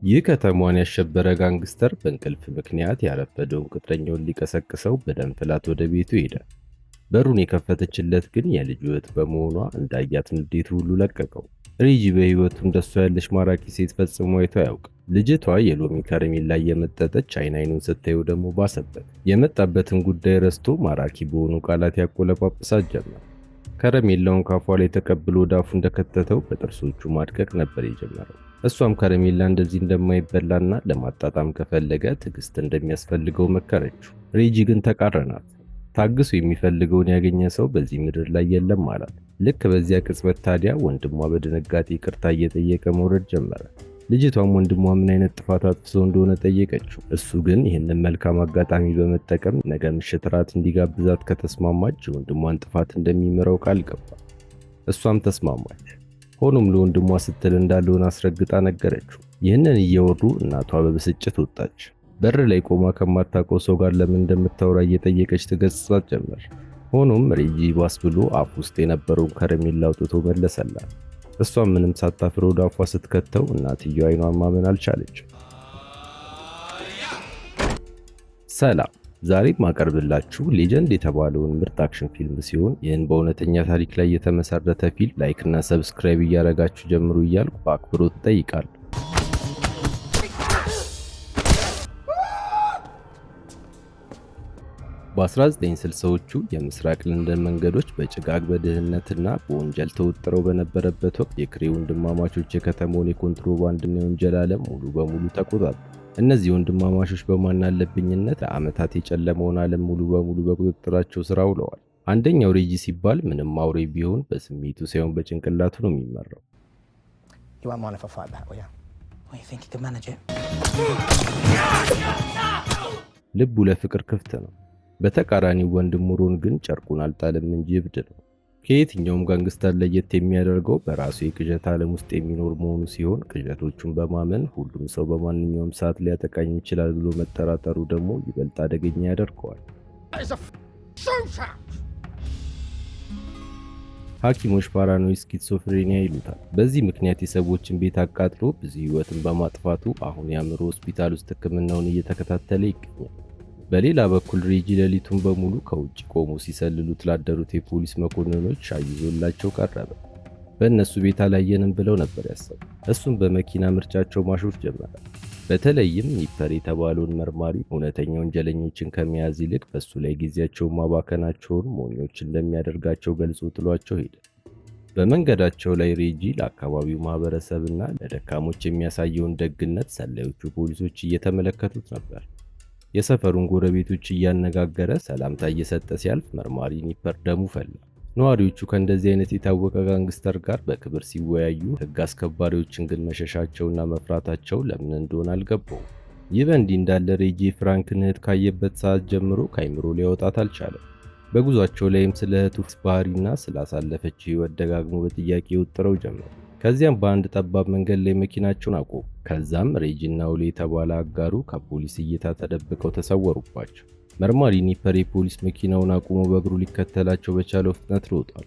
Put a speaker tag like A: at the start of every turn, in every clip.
A: ይህ ከተማዋን ያሸበረ ጋንግስተር በእንቅልፍ ምክንያት ያረፈደውን ቅጥረኛውን ሊቀሰቅሰው በደም ፍላት ወደ ቤቱ ሄደ። በሩን የከፈተችለት ግን የልጁ እህት በመሆኗ እንዳያት ንዴቱ ሁሉ ለቀቀው። ሬጂ በህይወቱ እንደሷ ያለች ማራኪ ሴት ፈጽሞ አይቶ አያውቅም። ልጅቷ የሎሚ ከረሜላ እየመጠጠች አይኑን ስታየው ደግሞ ባሰበት። የመጣበትን ጉዳይ ረስቶ ማራኪ በሆኑ ቃላት ያቆለጳጵሳት ጀመር። ከረሜላውን ካፏ ላይ ተቀብሎ ወደ አፉ እንደከተተው በጥርሶቹ ማድቀቅ ነበር የጀመረው። እሷም ከረሜላ እንደዚህ እንደማይበላና ለማጣጣም ከፈለገ ትዕግስት እንደሚያስፈልገው መከረችው። ሬጂ ግን ተቃረናት። ታግሶ የሚፈልገውን ያገኘ ሰው በዚህ ምድር ላይ የለም አላት። ልክ በዚያ ቅጽበት ታዲያ ወንድሟ በድንጋጤ ይቅርታ እየጠየቀ መውረድ ጀመረ። ልጅቷም ወንድሟ ምን አይነት ጥፋት አጥፍቶ እንደሆነ ጠየቀችው። እሱ ግን ይህንን መልካም አጋጣሚ በመጠቀም ነገ ምሽት ራት እንዲጋብዛት ከተስማማች የወንድሟን ጥፋት እንደሚምረው ቃል ገባ። እሷም ተስማማች። ሆኖም ለወንድሟ ስትል እንዳልሆነ አስረግጣ ነገረችው። ይህንን እየወሩ እናቷ በብስጭት ወጣች። በር ላይ ቆማ ከማታውቀው ሰው ጋር ለምን እንደምታወራ እየጠየቀች ትገስጻት ጀመር። ሆኖም ሬጂ ባስ ብሎ አፍ ውስጥ የነበረውን ከረሜላ አውጥቶ መለሰላት። እሷም ምንም ሳታፍር ወደ አፏ ስትከተው እናትየው አይኗን ማመን አልቻለች። ሰላም፣ ዛሬ ማቀርብላችሁ ሌጀንድ የተባለውን ምርጥ አክሽን ፊልም ሲሆን ይህን በእውነተኛ ታሪክ ላይ የተመሰረተ ፊልም ላይክ እና ሰብስክራይብ እያደረጋችሁ ጀምሩ እያልኩ በአክብሮት እጠይቃለሁ። በ1960ዎቹ የምስራቅ ለንደን መንገዶች በጭጋግ በድህነትና በወንጀል ተወጥረው በነበረበት ወቅት የክሬ ወንድማማቾች የከተማውን የኮንትሮባንድና የወንጀል ዓለም ሙሉ በሙሉ ተቆጣጠሩ። እነዚህ ወንድማማቾች በማናለብኝነት ለዓመታት የጨለመውን ዓለም ሙሉ በሙሉ በቁጥጥራቸው ስር አውለዋል። አንደኛው ሬጂ ሲባል ምንም አውሬ ቢሆን በስሜቱ ሳይሆን በጭንቅላቱ ነው የሚመራው። ልቡ ለፍቅር ክፍት ነው። በተቃራኒው ወንድሙ ሮን ግን ጨርቁን አልጣለም እንጂ እብድ ነው። ከየትኛውም ጋንግስተር ለየት የሚያደርገው በራሱ የቅዠት ዓለም ውስጥ የሚኖር መሆኑ ሲሆን ቅዠቶቹን በማመን ሁሉም ሰው በማንኛውም ሰዓት ሊያጠቃኝ ይችላል ብሎ መጠራጠሩ ደግሞ ይበልጥ አደገኛ ያደርገዋል። ሐኪሞች ፓራኖይድ ስኪዞፍሬኒያ ይሉታል። በዚህ ምክንያት የሰዎችን ቤት አቃጥሎ ብዙ ሕይወትን በማጥፋቱ አሁን የአእምሮ ሆስፒታል ውስጥ ሕክምናውን እየተከታተለ ይገኛል። በሌላ በኩል ሬጂ ሌሊቱን በሙሉ ከውጭ ቆሞ ሲሰልሉት ላደሩት የፖሊስ መኮንኖች ሻይ ይዞላቸው ቀረበ። በእነሱ ቤት አላየንም ብለው ነበር ያሰቡ። እሱም በመኪና ምርጫቸው ማሾፍ ጀመረ። በተለይም ኒፐር የተባለውን መርማሪ እውነተኛ ወንጀለኞችን ከመያዝ ይልቅ በሱ ላይ ጊዜያቸውን ማባከናቸውን ሞኞች እንደሚያደርጋቸው ገልጾ ጥሏቸው ሄደ። በመንገዳቸው ላይ ሬጂ ለአካባቢው ማህበረሰብና ለደካሞች የሚያሳየውን ደግነት ሰላዮቹ ፖሊሶች እየተመለከቱት ነበር። የሰፈሩን ጎረቤቶች እያነጋገረ ሰላምታ እየሰጠ ሲያልፍ መርማሪ ኒፐር ደሙ ፈላ። ነዋሪዎቹ ከእንደዚህ አይነት የታወቀ ጋንግስተር ጋር በክብር ሲወያዩ፣ ሕግ አስከባሪዎችን ግን መሸሻቸውና መፍራታቸው ለምን እንደሆነ አልገባውም። ይህ በእንዲህ እንዳለ ሬጂ ፍራንክን እህት ካየበት ሰዓት ጀምሮ ከአይምሮ ሊያወጣት አልቻለም። በጉዟቸው ላይም ስለ እህቱ ባህሪና ስላሳለፈች ሕይወት ደጋግሞ በጥያቄ ወጥረው ጀመሩ። ከዚያም በአንድ ጠባብ መንገድ ላይ መኪናቸውን አቆሙ። ከዛም ሬጂና ኦሊ የተባለ አጋሩ ከፖሊስ እይታ ተደብቀው ተሰወሩባቸው። መርማሪ ኒፐር የፖሊስ መኪናውን አቁሞ በእግሩ ሊከተላቸው በቻለው ፍጥነት ሮጧል።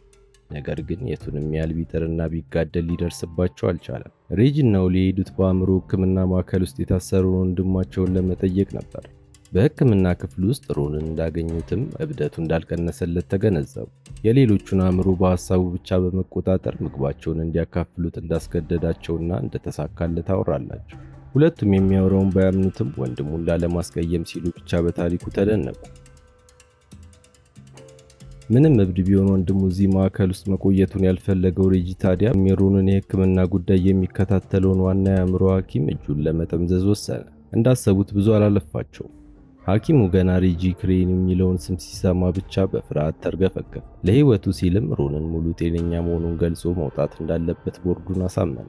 A: ነገር ግን የቱንም ያህል ቢጥርና ቢጋደል ሊደርስባቸው አልቻለም። ሬጂና ኦሊ የሄዱት በአእምሮ ሕክምና ማዕከል ውስጥ የታሰረውን ወንድማቸውን ለመጠየቅ ነበር። በሕክምና ክፍል ውስጥ ሮንን እንዳገኙትም እብደቱ እንዳልቀነሰለት ተገነዘቡ። የሌሎቹን አእምሮ በሐሳቡ ብቻ በመቆጣጠር ምግባቸውን እንዲያካፍሉት እንዳስገደዳቸውና እንደተሳካለት አወራላቸው። ሁለቱም የሚያወራውን ባያምኑትም ወንድሙን ላለማስቀየም ሲሉ ብቻ በታሪኩ ተደነቁ። ምንም እብድ ቢሆን ወንድሙ እዚህ ማዕከል ውስጥ መቆየቱን ያልፈለገው ሬጂ ታዲያ የሮንን የሕክምና ጉዳይ የሚከታተለውን ዋና የአእምሮ ሐኪም እጁን ለመጠምዘዝ ወሰነ። እንዳሰቡት ብዙ አላለፋቸው። ሐኪሙ ገና ሬጂ ክሬን የሚለውን ስም ሲሰማ ብቻ በፍርሃት ተርገፈገፈ። ለሕይወቱ ሲልም ሮንን ሙሉ ጤነኛ መሆኑን ገልጾ መውጣት እንዳለበት ቦርዱን አሳመነ።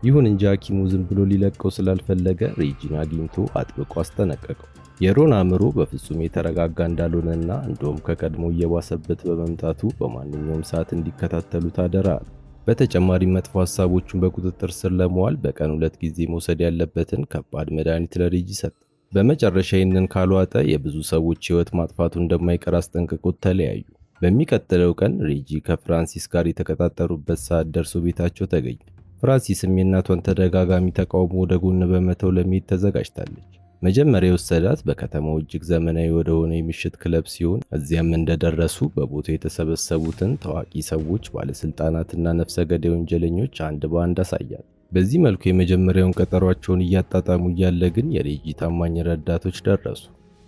A: ይሁን እንጂ ሐኪሙ ዝም ብሎ ሊለቀው ስላልፈለገ ሬጂን አግኝቶ አጥብቆ አስጠነቀቀው። የሮን አእምሮ በፍጹም የተረጋጋ እንዳልሆነና እንደውም ከቀድሞ እየባሰበት በመምጣቱ በማንኛውም ሰዓት እንዲከታተሉት አደራ አለ። በተጨማሪም መጥፎ ሐሳቦቹን በቁጥጥር ስር ለመዋል በቀን 2 ጊዜ መውሰድ ያለበትን ከባድ መድኃኒት ለሬጂ ሰጠ። በመጨረሻ ይህንን ካልዋጠ የብዙ ሰዎች ሕይወት ማጥፋቱ እንደማይቀር አስጠንቅቆት ተለያዩ። በሚቀጥለው ቀን ሬጂ ከፍራንሲስ ጋር የተቀጣጠሩበት ሰዓት ደርሶ ቤታቸው ተገኘ። ፍራንሲስም የእናቷን ተደጋጋሚ ተቃውሞ ወደ ጎን በመተው ለመሄድ ተዘጋጅታለች። መጀመሪያ የወሰዳት በከተማው እጅግ ዘመናዊ ወደሆነ የምሽት ክለብ ሲሆን እዚያም እንደደረሱ በቦታው የተሰበሰቡትን ታዋቂ ሰዎች፣ ባለስልጣናትና ነፍሰ ገዳይ ወንጀለኞች አንድ በአንድ አሳያት። በዚህ መልኩ የመጀመሪያውን ቀጠሯቸውን እያጣጣሙ እያለ ግን የሬጂ ታማኝ ረዳቶች ደረሱ።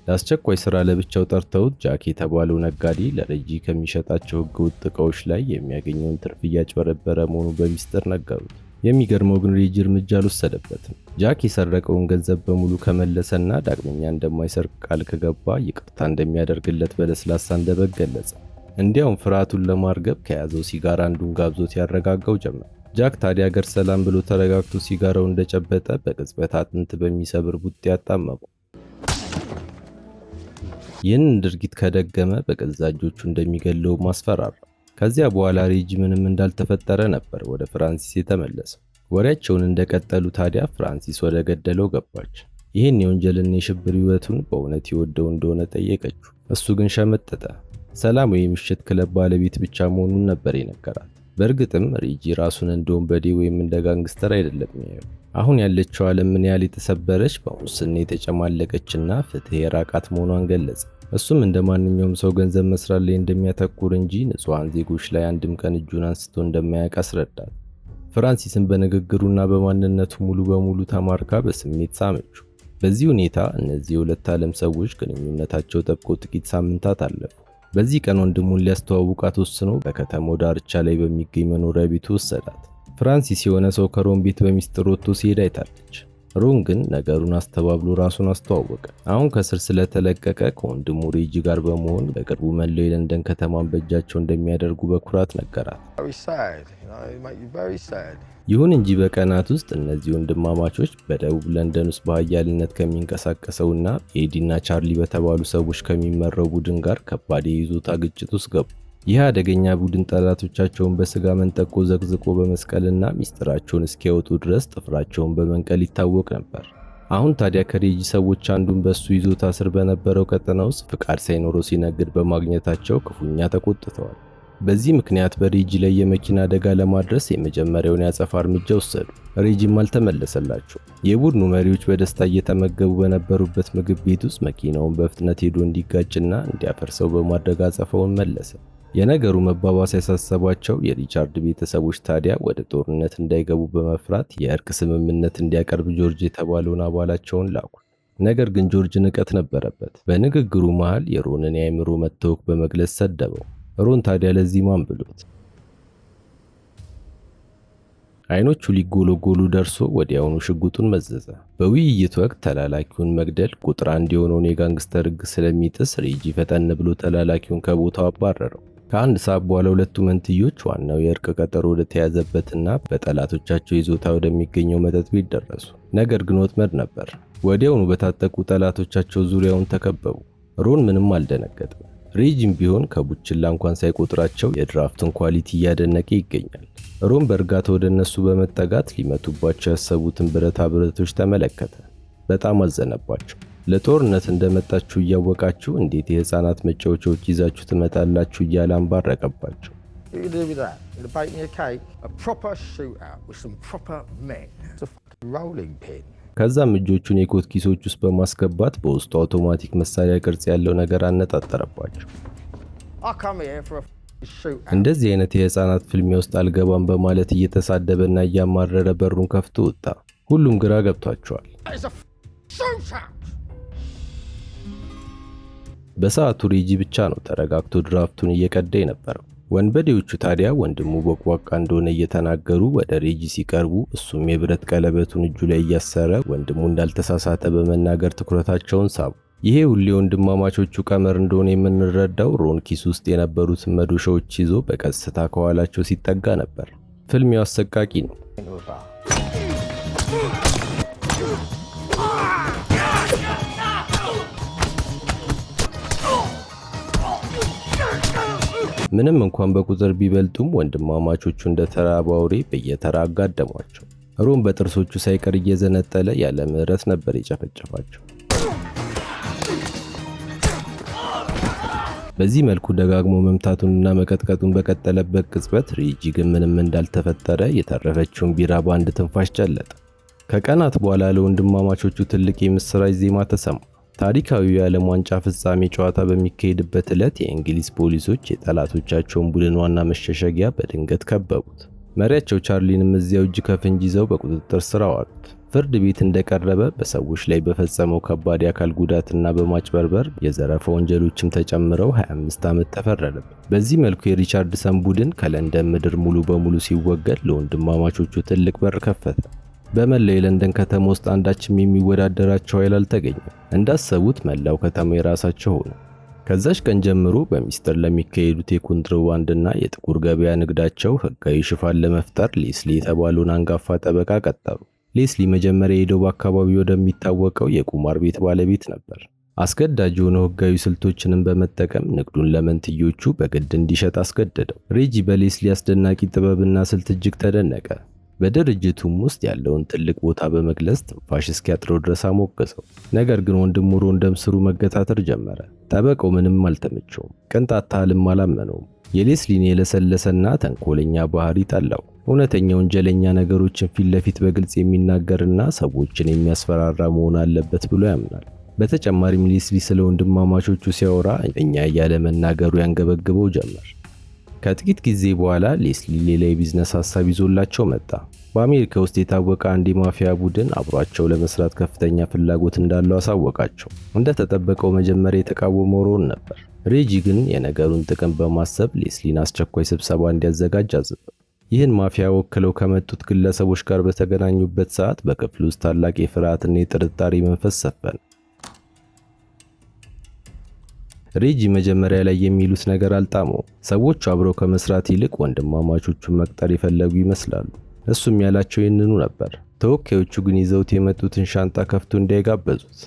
A: ለአስቸኳይ ስራ ለብቻው ጠርተውት ጃክ የተባለው ነጋዴ ለሬጂ ከሚሸጣቸው ህገወጥ ዕቃዎች ላይ የሚያገኘውን ትርፍ እያጭበረበረ መሆኑ በሚስጥር ነገሩት። የሚገርመው ግን ሬጂ እርምጃ አልወሰደበትም። ጃክ የሰረቀውን ገንዘብ በሙሉ ከመለሰና ዳግመኛ እንደማይሰርቅ ቃል ከገባ ይቅርታ እንደሚያደርግለት በለስላሳ አንደበት ገለጸ። እንዲያውም ፍርሃቱን ለማርገብ ከያዘው ሲጋራ አንዱን ጋብዞት ያረጋጋው ጀመር። ጃክ ታዲያ አገር ሰላም ብሎ ተረጋግቶ ሲጋራው እንደጨበጠ በቅጽበት አጥንት በሚሰብር ቡጤ ያጣመመው። ይህንን ድርጊት ከደገመ በገዛ እጆቹ እንደሚገለው ማስፈራራ። ከዚያ በኋላ ሬጂ ምንም እንዳልተፈጠረ ነበር ወደ ፍራንሲስ የተመለሰው። ወሬያቸውን እንደቀጠሉ ታዲያ ፍራንሲስ ወደ ገደለው ገባች። ይህን የወንጀልና የሽብር ህይወቱን በእውነት ይወደው እንደሆነ ጠየቀችው። እሱ ግን ሸመጠጠ። ሰላም የምሽት ክለብ ባለቤት ብቻ መሆኑን ነበር የነገራት። በእርግጥም ሬጂ ራሱን እንደ ወንበዴ ወይም እንደ ጋንግስተር አይደለም የሚያየው። አሁን ያለችው ዓለም ምን ያህል የተሰበረች፣ በሙስና የተጨማለቀችና ፍትህ የራቃት መሆኗን ገለጸ። እሱም እንደ ማንኛውም ሰው ገንዘብ መስራት ላይ እንደሚያተኩር እንጂ ንጹሐን ዜጎች ላይ አንድም ቀን እጁን አንስቶ እንደማያውቅ አስረዳት። ፍራንሲስን በንግግሩና በማንነቱ ሙሉ በሙሉ ተማርካ በስሜት ሳመችው። በዚህ ሁኔታ እነዚህ የሁለት ዓለም ሰዎች ግንኙነታቸው ጠብቆ ጥቂት ሳምንታት አለፉ። በዚህ ቀን ወንድሙን ሊያስተዋውቃት ወስኖ በከተማው ዳርቻ ላይ በሚገኝ መኖሪያ ቤቱ ወሰዳት። ፍራንሲስ የሆነ ሰው ከሮን ቤት በሚስጥር ወጥቶ ሲሄድ አይታለች። ሮን ግን ነገሩን አስተባብሎ ራሱን አስተዋወቀ። አሁን ከስር ስለተለቀቀ ከወንድሙ ሬጂ ጋር በመሆን በቅርቡ መላው የለንደን ከተማን በእጃቸው እንደሚያደርጉ በኩራት ነገራት። ይሁን እንጂ በቀናት ውስጥ እነዚህ ወንድማማቾች በደቡብ ለንደን ውስጥ በኃያልነት ከሚንቀሳቀሰውና ኤዲና ቻርሊ በተባሉ ሰዎች ከሚመራው ቡድን ጋር ከባድ የይዞታ ግጭት ውስጥ ገቡ። ይህ አደገኛ ቡድን ጠላቶቻቸውን በስጋ መንጠቆ ዘቅዝቆ በመስቀልና ሚስጥራቸውን እስኪያወጡ ድረስ ጥፍራቸውን በመንቀል ይታወቅ ነበር። አሁን ታዲያ ከሬጂ ሰዎች አንዱን በሱ ይዞታ ስር በነበረው ቀጠና ውስጥ ፍቃድ ሳይኖረው ሲነግድ በማግኘታቸው ክፉኛ ተቆጥተዋል። በዚህ ምክንያት በሬጂ ላይ የመኪና አደጋ ለማድረስ የመጀመሪያውን ያጸፋ እርምጃ ወሰዱ። ሬጂም አልተመለሰላቸው። የቡድኑ መሪዎች በደስታ እየተመገቡ በነበሩበት ምግብ ቤት ውስጥ መኪናውን በፍጥነት ሄዶ እንዲጋጭና እንዲያፈርሰው በማድረግ አጸፋውን መለሰ። የነገሩ መባባስ ያሳሰባቸው የሪቻርድ ቤተሰቦች ታዲያ ወደ ጦርነት እንዳይገቡ በመፍራት የእርቅ ስምምነት እንዲያቀርብ ጆርጅ የተባለውን አባላቸውን ላኩ። ነገር ግን ጆርጅ ንቀት ነበረበት። በንግግሩ መሃል የሮንን የአእምሮ መታወክ በመግለጽ ሰደበው። ሮን ታዲያ ለዚህ ማን ብሎት? አይኖቹ ሊጎለጎሉ ደርሶ ወዲያውኑ ሽጉጡን መዘዘ። በውይይት ወቅት ተላላኪውን መግደል ቁጥር 1 የሆነውን የጋንግስተር ሕግ ስለሚጥስ ሬጂ ፈጠን ብሎ ተላላኪውን ከቦታው አባረረው። ከአንድ ሰዓት በኋላ ሁለቱ መንትዮች ዋናው የእርቅ ቀጠሮ ወደ ተያዘበትና በጠላቶቻቸው ይዞታ ወደሚገኘው መጠጥ ቤት ደረሱ። ነገር ግን ወጥመድ ነበር። ወዲያውኑ በታጠቁ ጠላቶቻቸው ዙሪያውን ተከበቡ። ሮን ምንም አልደነገጠም። ሬጂም ቢሆን ከቡችላ እንኳን ሳይቆጥራቸው የድራፍትን ኳሊቲ እያደነቀ ይገኛል። ሮን በእርጋታ ወደ እነሱ በመጠጋት ሊመቱባቸው ያሰቡትን ብረታ ብረቶች ተመለከተ። በጣም አዘነባቸው። ለጦርነት እንደመጣችሁ እያወቃችሁ እንዴት የህፃናት መጫወቻዎች ይዛችሁ ትመጣላችሁ እያለ አንባረቀባቸው። ከዛም እጆቹን የኮት ኪሶች ውስጥ በማስገባት በውስጡ አውቶማቲክ መሳሪያ ቅርጽ ያለው ነገር አነጣጠረባቸው። እንደዚህ አይነት የህፃናት ፍልሚያ ውስጥ አልገባም በማለት እየተሳደበና እያማረረ በሩን ከፍቶ ወጣ። ሁሉም ግራ ገብቷቸዋል። በሰዓቱ ሬጂ ብቻ ነው ተረጋግቶ ድራፍቱን እየቀዳ የነበረው። ወንበዴዎቹ ታዲያ ወንድሙ ቦቅቧቃ እንደሆነ እየተናገሩ ወደ ሬጂ ሲቀርቡ እሱም የብረት ቀለበቱን እጁ ላይ እያሰረ ወንድሙ እንዳልተሳሳተ በመናገር ትኩረታቸውን ሳቡ። ይሄ ሁሌ ወንድማማቾቹ ቀመር እንደሆነ የምንረዳው ሮን ኪስ ውስጥ የነበሩትን መዶሻዎች ይዞ በቀስታ ከኋላቸው ሲጠጋ ነበር። ፍልሚያው አሰቃቂ ነው። ምንም እንኳን በቁጥር ቢበልጡም ወንድማማቾቹ እንደ ተራበ አውሬ በየተራ አጋደሟቸው። ሮን በጥርሶቹ ሳይቀር እየዘነጠለ ያለ ምሕረት ነበር የጨፈጨፋቸው። በዚህ መልኩ ደጋግሞ መምታቱንና መቀጥቀጡን በቀጠለበት ቅጽበት ሬጂ ግን ምንም እንዳልተፈጠረ የተረፈችውን ቢራ በአንድ ትንፋሽ ጨለጠ። ከቀናት በኋላ ለወንድማማቾቹ ትልቅ የምስራች ዜማ ተሰማ። ታሪካዊው የዓለም ዋንጫ ፍጻሜ ጨዋታ በሚካሄድበት ዕለት የእንግሊዝ ፖሊሶች የጠላቶቻቸውን ቡድን ዋና መሸሸጊያ በድንገት ከበቡት። መሪያቸው ቻርሊንም እዚያው እጅ ከፍንጅ ይዘው በቁጥጥር ስር አዋሉት። ፍርድ ቤት እንደቀረበ በሰዎች ላይ በፈጸመው ከባድ የአካል ጉዳትና በማጭበርበር የዘረፋ ወንጀሎችም ተጨምረው 25 ዓመት ተፈረደበት። በዚህ መልኩ የሪቻርድሰን ቡድን ከለንደን ምድር ሙሉ በሙሉ ሲወገድ ለወንድማማቾቹ ትልቅ በር ከፈተ። በመላው የለንደን ከተማ ውስጥ አንዳችም የሚወዳደራቸው ኃይል አልተገኘም። እንዳሰቡት መላው ከተማ የራሳቸው ሆነ። ከዛች ቀን ጀምሮ በሚስጥር ለሚካሄዱት የኮንትሮባንድና የጥቁር ገበያ ንግዳቸው ህጋዊ ሽፋን ለመፍጠር ሌስሊ የተባለውን አንጋፋ ጠበቃ ቀጠሩ። ሌስሊ መጀመሪያ ሄደው በአካባቢው ወደሚታወቀው የቁማር ቤት ባለቤት ነበር። አስገዳጅ የሆኑ ህጋዊ ስልቶችንም በመጠቀም ንግዱን ለመንትዮቹ በግድ እንዲሸጥ አስገደደው። ሬጂ በሌስሊ አስደናቂ ጥበብና ስልት እጅግ ተደነቀ። በድርጅቱም ውስጥ ያለውን ትልቅ ቦታ በመግለጽ ትንፋሽ እስኪያጥረው ድረስ አሞገሰው። ነገር ግን ወንድሙ ሮን ደም ስሩ መገታተር ጀመረ። ጠበቃው ምንም አልተመቸውም፣ ቅንጣት ታህልም አላመነውም። የሌስሊን የለሰለሰና ተንኮለኛ ባህሪ ጠላው። እውነተኛ ወንጀለኛ ነገሮችን ፊት ለፊት በግልጽ የሚናገርና ሰዎችን የሚያስፈራራ መሆን አለበት ብሎ ያምናል። በተጨማሪም ሌስሊ ስለ ወንድማማቾቹ ሲያወራ እኛ እያለ መናገሩ ያንገበግበው ጀመር። ከጥቂት ጊዜ በኋላ ሌስሊ ሌላ የቢዝነስ ሐሳብ ይዞላቸው መጣ። በአሜሪካ ውስጥ የታወቀ አንድ የማፊያ ቡድን አብሯቸው ለመስራት ከፍተኛ ፍላጎት እንዳለው አሳወቃቸው። እንደተጠበቀው መጀመሪያ የተቃወመው ሮን ነበር። ሬጂ ግን የነገሩን ጥቅም በማሰብ ሌስሊን አስቸኳይ ስብሰባ እንዲያዘጋጅ አዘዘው። ይህን ማፊያ ወክለው ከመጡት ግለሰቦች ጋር በተገናኙበት ሰዓት በክፍሉ ውስጥ ታላቅ የፍርሃትና የጥርጣሬ መንፈስ ሰፈነ። ሬጂ መጀመሪያ ላይ የሚሉት ነገር አልጣመው። ሰዎቹ አብረው ከመስራት ይልቅ ወንድማማቾቹን መቅጠር የፈለጉ ይመስላሉ። እሱም ያላቸው ይህንኑ ነበር። ተወካዮቹ ግን ይዘውት የመጡትን ሻንጣ ከፍቶ እንዳይጋበዙት።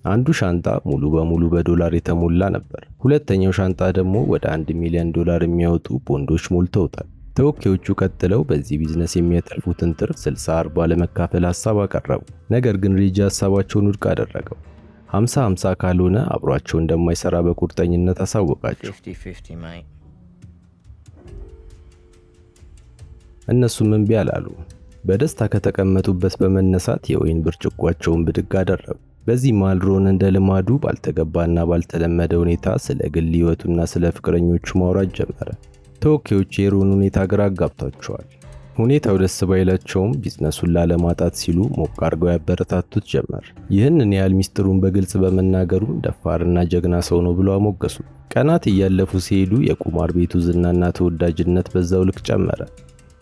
A: አንዱ ሻንጣ ሙሉ በሙሉ በዶላር የተሞላ ነበር። ሁለተኛው ሻንጣ ደግሞ ወደ $1 ሚሊዮን የሚያወጡ ቦንዶች ሞልተውታል። ተወካዮቹ ቀጥለው በዚህ ቢዝነስ የሚያተርፉትን ትርፍ 60-40 ለመካፈል ሐሳብ አቀረቡ። ነገር ግን ሬጂ ሐሳባቸውን ውድቅ አደረገው። 50-50 ካልሆነ አብሯቸው እንደማይሰራ በቁርጠኝነት አሳወቃቸው።
B: 50-50
A: እነሱም እምቢ አላሉ። በደስታ ከተቀመጡበት በመነሳት የወይን ብርጭቋቸውን ብድግ አደረጉ። በዚህ መሃል ሮን እንደ ልማዱ ባልተገባና ባልተለመደ ሁኔታ ስለ ግል ሕይወቱና ስለ ፍቅረኞቹ ማውራት ጀመረ። ተወካዮቹ የሮን ሁኔታ ግራ አጋብቷቸዋል። ሁኔታው ደስ ባይላቸውም ቢዝነሱን ላለማጣት ሲሉ ሞቅ አድርገው ያበረታቱት ጀመር። ይህንን ያህል ሚስጥሩን በግልጽ በመናገሩ ደፋርና ጀግና ሰው ነው ብለው አሞገሱ። ቀናት እያለፉ ሲሄዱ የቁማር ቤቱ ዝናና ተወዳጅነት በዛው ልክ ጨመረ።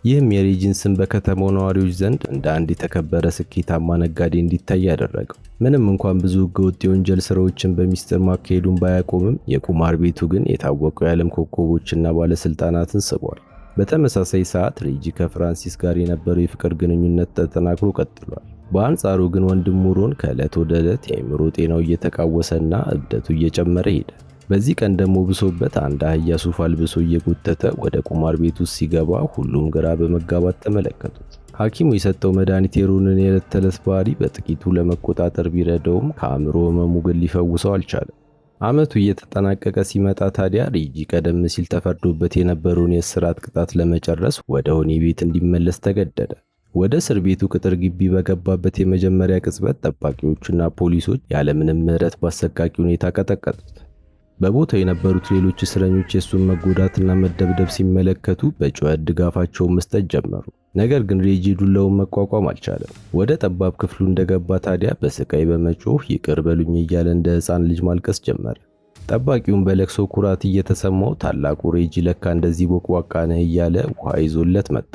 A: ይህም የሬጂን ስም በከተማው ነዋሪዎች ዘንድ እንደ አንድ የተከበረ ስኬታማ ነጋዴ እንዲታይ ያደረገው። ምንም እንኳን ብዙ ህገወጥ የወንጀል ስራዎችን በሚስጥር ማካሄዱን ባያቆምም የቁማር ቤቱ ግን የታወቁ የዓለም ኮከቦችና ባለስልጣናትን ስቧል። በተመሳሳይ ሰዓት ሬጂ ከፍራንሲስ ጋር የነበረው የፍቅር ግንኙነት ተጠናክሮ ቀጥሏል። በአንጻሩ ግን ወንድሙ ሮን ከዕለት ወደ ዕለት የአእምሮ ጤናው እየተቃወሰና እብደቱ እየጨመረ ሄደ። በዚህ ቀን ደግሞ ብሶበት አንድ አህያ ሱፍ አልብሶ እየጎተተ ወደ ቁማር ቤት ውስጥ ሲገባ ሁሉም ግራ በመጋባት ተመለከቱት። ሐኪሙ የሰጠው መድኃኒት የሮንን የዕለት ተዕለት ባህሪ በጥቂቱ ለመቆጣጠር ቢረዳውም ከአእምሮ ህመሙ ግን ሊፈውሰው አልቻለም። ዓመቱ እየተጠናቀቀ ሲመጣ ታዲያ ሬጂ ቀደም ሲል ተፈርዶበት የነበረውን የእስራት ቅጣት ለመጨረስ ወደ ወህኒ ቤት እንዲመለስ ተገደደ። ወደ እስር ቤቱ ቅጥር ግቢ በገባበት የመጀመሪያ ቅጽበት ጠባቂዎቹና ፖሊሶች ያለምንም ምህረት በአሰቃቂ ሁኔታ ቀጠቀጡት። በቦታው የነበሩት ሌሎች እስረኞች የሱን መጎዳትና መደብደብ ሲመለከቱ በጩኸት ድጋፋቸውን መስጠት ጀመሩ። ነገር ግን ሬጂ ዱላውን መቋቋም አልቻለም። ወደ ጠባብ ክፍሉ እንደገባ ታዲያ በስቃይ በመጮህ ይቅር በሉኝ እያለ እንደ ሕፃን ልጅ ማልቀስ ጀመረ። ጠባቂውን በለቅሶ ኩራት እየተሰማው ታላቁ ሬጂ ለካ እንደዚህ ቦቅቧቃ ነህ እያለ ውሃ ይዞለት መጣ።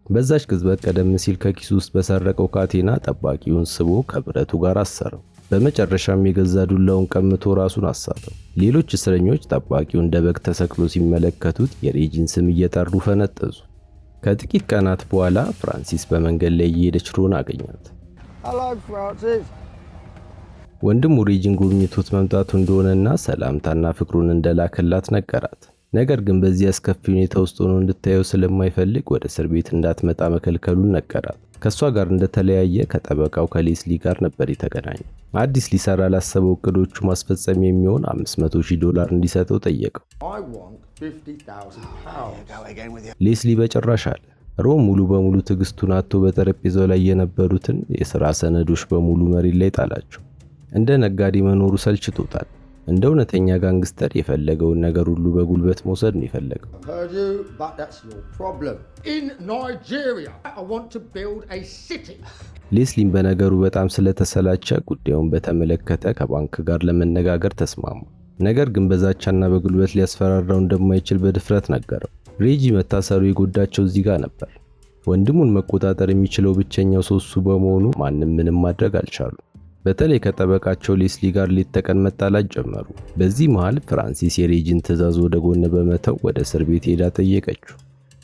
A: በዛች ቅጽበት ቀደም ሲል ከኪሱ ውስጥ በሰረቀው ካቴና ጠባቂውን ስቦ ከብረቱ ጋር አሰረው። በመጨረሻም የገዛ ዱላውን ቀምቶ ራሱን አሳተው። ሌሎች እስረኞች ጠባቂው እንደ በግ ተሰቅሎ ሲመለከቱት የሬጂን ስም እየጠሩ ፈነጠዙ። ከጥቂት ቀናት በኋላ ፍራንሲስ በመንገድ ላይ እየሄደች ሮን አገኛት። ወንድሙ ሬጂን ጎብኝቶት መምጣቱ እንደሆነና ሰላምታና ፍቅሩን እንደላከላት ነገራት። ነገር ግን በዚህ አስከፊ ሁኔታ ውስጥ ሆኖ እንድታየው ስለማይፈልግ ወደ እስር ቤት እንዳትመጣ መከልከሉን ነገራት። ከሷ ጋር እንደተለያየ ከጠበቃው ከሌስሊ ጋር ነበር የተገናኘው። አዲስ ሊሰራ ላሰበው እቅዶቹ ማስፈጸም የሚሆን $500,000 እንዲሰጠው ጠየቀው። ሌስሊ በጭራሽ አለ። ሮም ሙሉ በሙሉ ትዕግስቱን አጥቶ በጠረጴዛው ላይ የነበሩትን የሥራ ሰነዶች በሙሉ መሬት ላይ ጣላቸው። እንደ ነጋዴ መኖሩ ሰልችቶታል። እንደ እውነተኛ ጋንግስተር የፈለገውን ነገር ሁሉ በጉልበት መውሰድ ነው የፈለገው። ሌስሊም በነገሩ በጣም ስለተሰላቸ ጉዳዩን በተመለከተ ከባንክ ጋር ለመነጋገር ተስማሙ። ነገር ግን በዛቻና በጉልበት ሊያስፈራራው እንደማይችል በድፍረት ነገረው። ሬጂ መታሰሩ የጎዳቸው እዚህ ጋር ነበር። ወንድሙን መቆጣጠር የሚችለው ብቸኛው ሰው እሱ በመሆኑ ማንም ምንም ማድረግ አልቻሉ። በተለይ ከጠበቃቸው ሌስሊ ጋር ሌት ተቀን መጣላት ጀመሩ። በዚህ መሃል ፍራንሲስ የሬጂን ትዕዛዝ ወደ ጎን በመተው ወደ እስር ቤት ሄዳ ጠየቀችው።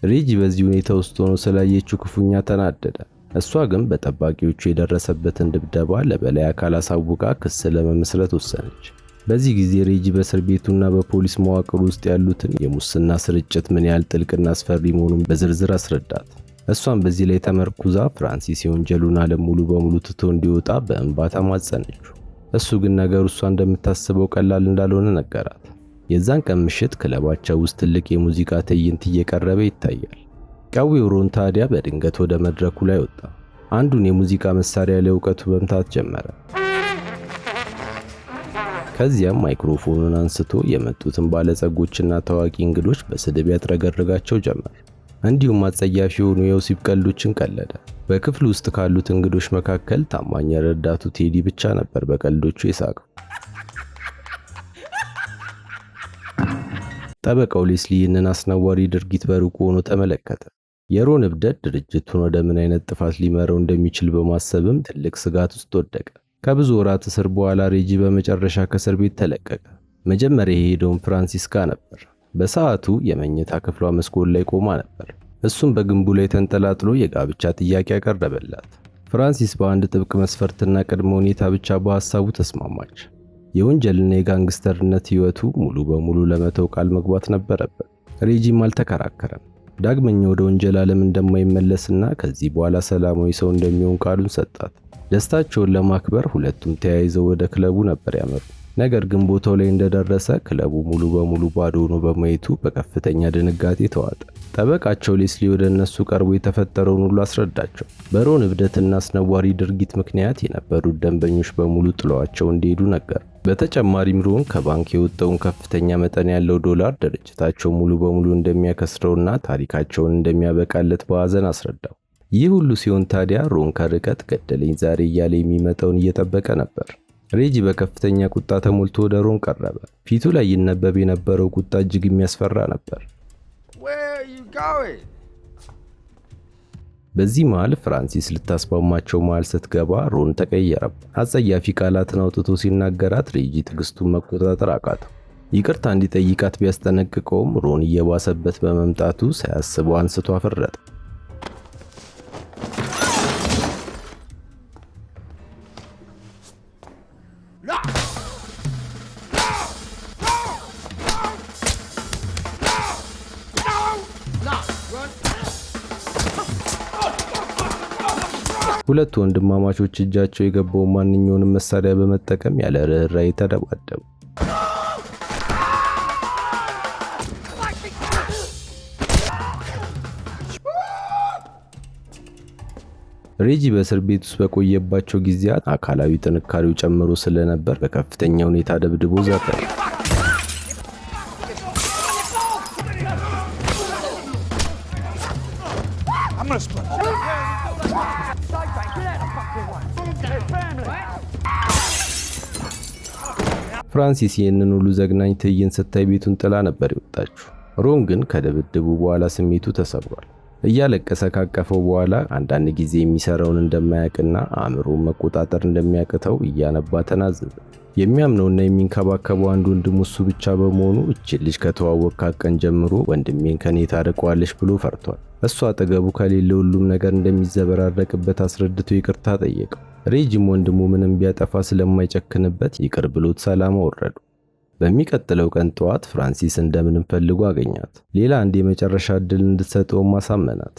A: ሬጂ በዚህ ሁኔታ ውስጥ ሆኖ ስላየችው ክፉኛ ተናደደ። እሷ ግን በጠባቂዎቹ የደረሰበትን ድብደባ ለበላይ አካል አሳውቃ ክስ ለመመስረት ወሰነች። በዚህ ጊዜ ሬጂ በእስር ቤቱና በፖሊስ መዋቅር ውስጥ ያሉትን የሙስና ስርጭት ምን ያህል ጥልቅና አስፈሪ መሆኑን በዝርዝር አስረዳት። እሷም በዚህ ላይ ተመርኩዛ ፍራንሲስ የወንጀሉን ዓለም ሙሉ በሙሉ ትቶ እንዲወጣ በእንባ ተማጸነችው። እሱ ግን ነገሩ እሷ እንደምታስበው ቀላል እንዳልሆነ ነገራት። የዛን ቀን ምሽት ክለባቸው ውስጥ ትልቅ የሙዚቃ ትዕይንት እየቀረበ ይታያል። ቀዊው ሮን ታዲያ በድንገት ወደ መድረኩ ላይ ወጣ። አንዱን የሙዚቃ መሳሪያ ላይ እውቀቱ መምታት ጀመረ። ከዚያም ማይክሮፎኑን አንስቶ የመጡትን ባለጸጎችና ታዋቂ እንግዶች በስድብ ያጥረገርጋቸው ጀመር። እንዲሁም አጸያፊ የሆኑ የወሲብ ቀልዶችን ቀለደ። በክፍሉ ውስጥ ካሉት እንግዶች መካከል ታማኝ ረዳቱ ቴዲ ብቻ ነበር በቀልዶቹ የሳቀው። ጠበቃው ሌስሊ ይህንን አስነዋሪ ድርጊት በሩቁ ሆኖ ተመለከተ። የሮን እብደት ድርጅቱን ወደ ምን አይነት ጥፋት ሊመራው እንደሚችል በማሰብም ትልቅ ስጋት ውስጥ ወደቀ። ከብዙ ወራት እስር በኋላ ሬጂ በመጨረሻ ከእስር ቤት ተለቀቀ። መጀመሪያ የሄደውን ፍራንሲስ ጋር ነበር። በሰዓቱ የመኝታ ክፍሏ መስኮት ላይ ቆማ ነበር። እሱም በግንቡ ላይ ተንጠላጥሎ የጋብቻ ጥያቄ ያቀረበላት። ፍራንሲስ በአንድ ጥብቅ መስፈርትና ቅድመ ሁኔታ ብቻ በሐሳቡ ተስማማች። የወንጀልና የጋንግስተርነት ሕይወቱ ሙሉ በሙሉ ለመተው ቃል መግባት ነበረበት። ሬጂም አልተከራከረም። ዳግመኛ ወደ ወንጀል ዓለም እንደማይመለስና ከዚህ በኋላ ሰላማዊ ሰው እንደሚሆን ቃሉን ሰጣት። ደስታቸውን ለማክበር ሁለቱም ተያይዘው ወደ ክለቡ ነበር ያመሩ። ነገር ግን ቦታው ላይ እንደደረሰ ክለቡ ሙሉ በሙሉ ባዶ ሆኖ በማየቱ በከፍተኛ ድንጋጤ ተዋጠ። ጠበቃቸው ሌስሊ ወደ እነሱ ቀርቦ የተፈጠረውን ሁሉ አስረዳቸው። በሮን እብደትና አስነዋሪ ድርጊት ምክንያት የነበሩት ደንበኞች በሙሉ ጥለዋቸው እንዲሄዱ ነገር። በተጨማሪም ሮን ከባንክ የወጣውን ከፍተኛ መጠን ያለው ዶላር ድርጅታቸው ሙሉ በሙሉ እንደሚያከስረውና ታሪካቸውን እንደሚያበቃለት በሐዘን አስረዳው። ይህ ሁሉ ሲሆን ታዲያ ሮን ከርቀት ገደለኝ ዛሬ እያለ የሚመጣውን እየጠበቀ ነበር። ሬጂ በከፍተኛ ቁጣ ተሞልቶ ወደ ሮን ቀረበ። ፊቱ ላይ ይነበብ የነበረው ቁጣ እጅግ የሚያስፈራ ነበር። በዚህ መሃል ፍራንሲስ ልታስማማቸው መሃል ስትገባ ሮን ተቀየረ። አጸያፊ ቃላትን አውጥቶ ሲናገራት ሬጂ ትዕግስቱን መቆጣጠር አቃተው። ይቅርታ እንዲጠይቃት ቢያስጠነቅቀውም ሮን እየባሰበት በመምጣቱ ሳያስበው አንስቶ አፈረጠ። ሁለቱ ወንድማማቾች እጃቸው የገባውን ማንኛውንም መሳሪያ በመጠቀም ያለ ርህራሄ ተደባደቡ። ሬጂ በእስር ቤት ውስጥ በቆየባቸው ጊዜያት አካላዊ ጥንካሬው ጨምሮ ስለነበር በከፍተኛ ሁኔታ ደብድቦ ዛተ። ፍራንሲስ ይህንን ሁሉ ዘግናኝ ትዕይንት ስታይ ቤቱን ጥላ ነበር የወጣችው። ሮን ግን ከድብድቡ በኋላ ስሜቱ ተሰብሯል። እያለቀሰ ካቀፈው በኋላ አንዳንድ ጊዜ የሚሰራውን እንደማያውቅና አእምሮውን መቆጣጠር እንደሚያቅተው እያነባ ተናዘዘ። የሚያምነውና የሚንከባከበው አንድ ወንድሙ እሱ ብቻ በመሆኑ እቺን ልጅ ከተዋወቅካት ቀን ጀምሮ ወንድሜን ከኔ ታርቀዋለች ብሎ ፈርቷል። እሱ አጠገቡ ከሌለ ሁሉም ነገር እንደሚዘበራረቅበት አስረድቶ ይቅርታ ጠየቀው። ሬጂም ወንድሙ ምንም ቢያጠፋ ስለማይጨክንበት ይቅር ብሎት ሰላም አወረዱ። በሚቀጥለው ቀን ጠዋት ፍራንሲስ እንደምንም ፈልጎ አገኛት። ሌላ አንድ የመጨረሻ እድል እንድትሰጠው ማሳመናት።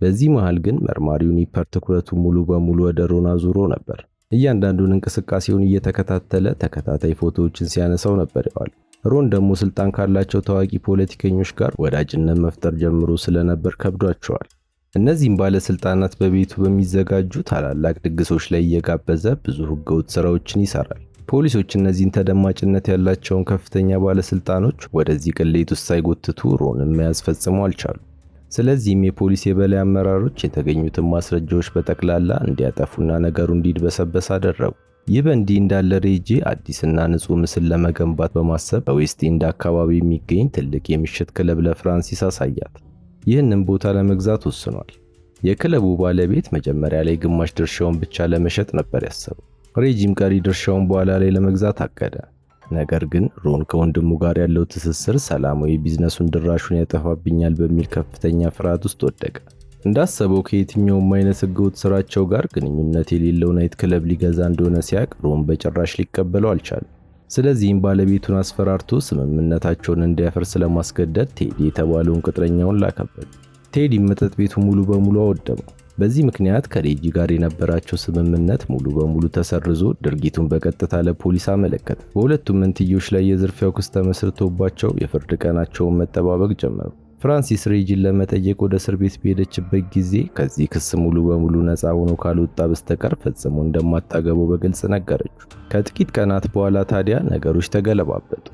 A: በዚህ መሃል ግን መርማሪው ኒፐር ትኩረቱ ሙሉ በሙሉ ወደ ሮን አዙሮ ነበር። እያንዳንዱን እንቅስቃሴውን እየተከታተለ ተከታታይ ፎቶዎችን ሲያነሳው ነበር የዋለው። ሮን ደግሞ ስልጣን ካላቸው ታዋቂ ፖለቲከኞች ጋር ወዳጅነት መፍጠር ጀምሮ ስለነበር ከብዷቸዋል። እነዚህም ባለስልጣናት በቤቱ በሚዘጋጁ ታላላቅ ድግሶች ላይ እየጋበዘ ብዙ ህገወጥ ስራዎችን ይሰራል። ፖሊሶች እነዚህን ተደማጭነት ያላቸውን ከፍተኛ ባለስልጣኖች ወደዚህ ቅሌት ውስጥ ሳይጎትቱ ሮንን መያዝ ፈጽሞ አልቻሉ። ስለዚህም የፖሊስ የበላይ አመራሮች የተገኙትን ማስረጃዎች በጠቅላላ እንዲያጠፉና ነገሩ እንዲድበሰበስ አደረጉ። ይህ በእንዲህ እንዳለ ሬጂ አዲስና ንጹህ ምስል ለመገንባት በማሰብ በዌስት ኤንድ አካባቢ የሚገኝ ትልቅ የምሽት ክለብ ለፍራንሲስ አሳያት። ይህንን ቦታ ለመግዛት ወስኗል። የክለቡ ባለቤት መጀመሪያ ላይ ግማሽ ድርሻውን ብቻ ለመሸጥ ነበር ያሰበው። ሬጂም ቀሪ ድርሻውን በኋላ ላይ ለመግዛት አቀደ። ነገር ግን ሮን ከወንድሙ ጋር ያለው ትስስር ሰላማዊ ቢዝነሱን ድራሹን ያጠፋብኛል በሚል ከፍተኛ ፍርሃት ውስጥ ወደቀ። እንዳሰበው ከየትኛውም አይነት ህገወጥ ስራቸው ጋር ግንኙነት የሌለው ናይት ክለብ ሊገዛ እንደሆነ ሲያቅ ሮን በጭራሽ ሊቀበለው አልቻለም። ስለዚህም ባለቤቱን አስፈራርቶ ስምምነታቸውን እንዲያፈርስ ለማስገደድ ቴዲ የተባለውን ቅጥረኛውን ላከበት። ቴዲ መጠጥ ቤቱ ሙሉ በሙሉ አወደመው። በዚህ ምክንያት ከሬጂ ጋር የነበራቸው ስምምነት ሙሉ በሙሉ ተሰርዞ ድርጊቱን በቀጥታ ለፖሊስ አመለከተ። በሁለቱም መንትዮች ላይ የዝርፊያው ክስ ተመስርቶባቸው የፍርድ ቀናቸውን መጠባበቅ ጀመሩ። ፍራንሲስ ሬጂን ለመጠየቅ ወደ እስር ቤት በሄደችበት ጊዜ ከዚህ ክስ ሙሉ በሙሉ ነፃ ሆኖ ካልወጣ በስተቀር ፈጽሞ እንደማታገባው በግልጽ ነገረችው። ከጥቂት ቀናት በኋላ ታዲያ ነገሮች ተገለባበጡ።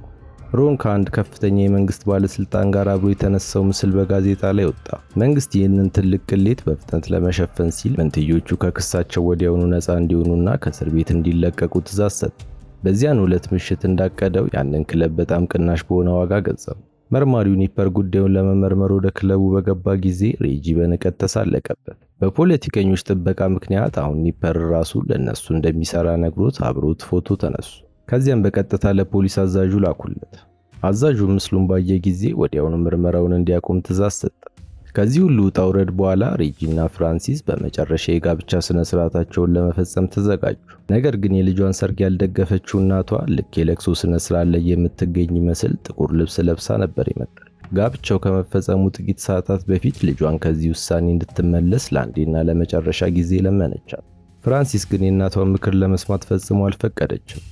A: ሮን ከአንድ ከፍተኛ የመንግስት ባለስልጣን ጋር አብሮ የተነሳው ምስል በጋዜጣ ላይ ወጣ። መንግስት ይህንን ትልቅ ቅሌት በፍጥነት ለመሸፈን ሲል መንትዮቹ ከክሳቸው ወዲያውኑ ነፃ እንዲሆኑና ከእስር ቤት እንዲለቀቁ ትዕዛዝ ሰጠ። በዚያን ዕለት ምሽት እንዳቀደው ያንን ክለብ በጣም ቅናሽ በሆነ ዋጋ ገዛው። መርማሪው ኒፐር ጉዳዩን ለመመርመር ወደ ክለቡ በገባ ጊዜ ሬጂ በንቀት ተሳለቀበት። በፖለቲከኞች ጥበቃ ምክንያት አሁን ኒፐር ራሱ ለነሱ እንደሚሰራ ነግሮት አብሮት ፎቶ ተነሱ። ከዚያም በቀጥታ ለፖሊስ አዛዡ ላኩለት። አዛዡ ምስሉን ባየ ጊዜ ወዲያውኑ ምርመራውን እንዲያቆም ትዕዛዝ ሰጠ። ከዚህ ሁሉ ውጣ ውረድ በኋላ ሬጂና ፍራንሲስ በመጨረሻ የጋብቻ ስነ ስርዓታቸውን ለመፈጸም ተዘጋጁ። ነገር ግን የልጇን ሰርግ ያልደገፈችው እናቷ ልክ የለቅሶ ስነ ስርዓት ላይ የምትገኝ ይመስል ጥቁር ልብስ ለብሳ ነበር የመጣችው። ጋብቻው ከመፈጸሙ ጥቂት ሰዓታት በፊት ልጇን ከዚህ ውሳኔ እንድትመለስ ለአንዴና ለመጨረሻ ጊዜ ለመነቻት። ፍራንሲስ ግን የእናቷን ምክር ለመስማት ፈጽሞ አልፈቀደችም።